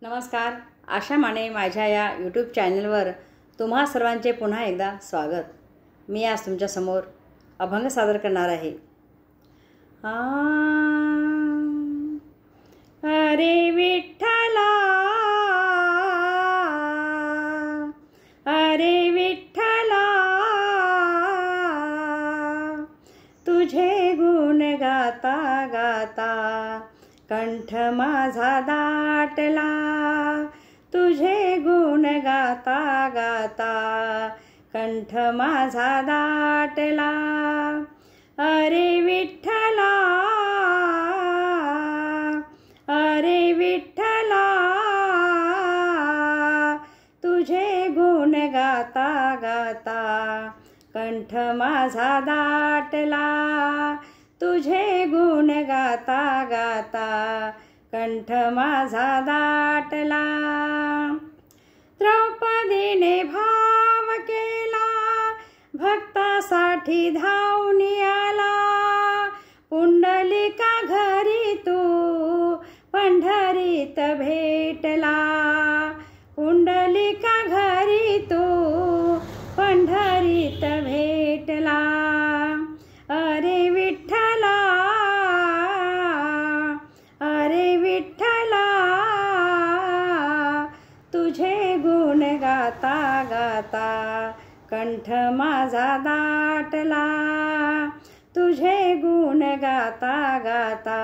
नमस्कार. आशा माने माझ्या या यूट्यूब चॅनलवर तुम्हा सर्वांचे पुन्हा एकदा स्वागत. मी आज तुमच्यासमोर अभंग सादर करणार आहे. अरे विठ्ठला, अरे विठ्ठला, तुझे गुण गाता गाता कंठ माझा दाटला. तुझे गुण गाता गाता कंठ माझा दाटला. अरे विठ्ठला, अरे विठ्ठला, तुझे गुण गाता गाता कंठ माझा दाटला. तुझे गुण गाता गाता कंठ माझा दाटला. द्रौपदीने भाव केला, भक्तासाठी धावून आला. पुंडलिका घरी तू पंढरीत भेटला. पुंडलिका घरी तू पंढरीत भेटला. अरे विठ्ठला, अरे विठ्ठला, तुझे गुण गाता गाता कंठ माझा दाटला. तुझे गुण गाता गाता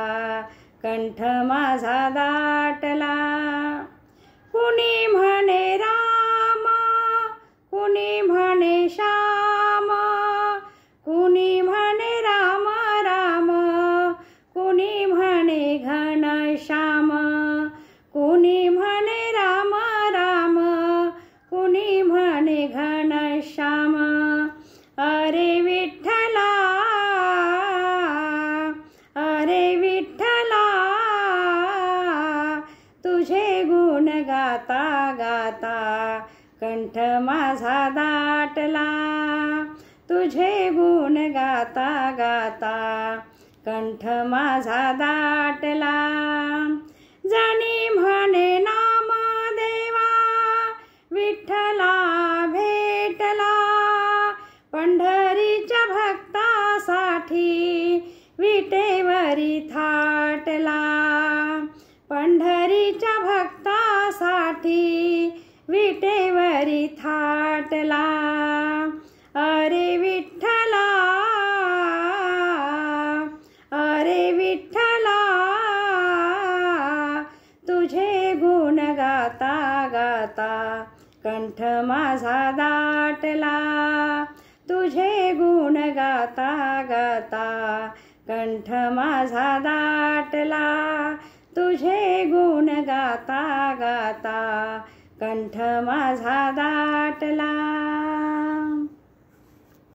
कंठ माझा दाटला. कुणी म्हणे राम, कुणी म्हणे श्याम, कुणी म्हणे राम राम, कुणी म्हणे घनश्याम. कुणी म्हणे राम राम, कुणी म्हणे घनश्याम. अरे विठ्ठला, अरे विठ्ठला, तुझे गुण गाता गाता कंठ माझा दाटला. तुझे गुण गाता गाता कंठ माझा दाटला. जनी म्हणे नाम देवा विठ्ठला भेटला. पंढरीच्या भक्तासाठी विटेवरी थाटला. पंढरीच्या भक्तासाठी विटेवरी थाटला. अरे विठ्ठला, अरे विठ्ठला, तुझे गुण गाता गाता कंठ माझा दाटला. तुझे गुण गाता गाता कंठ माझा दाटला. तुझे गुण गाता गाता कंठ माझा दाटला.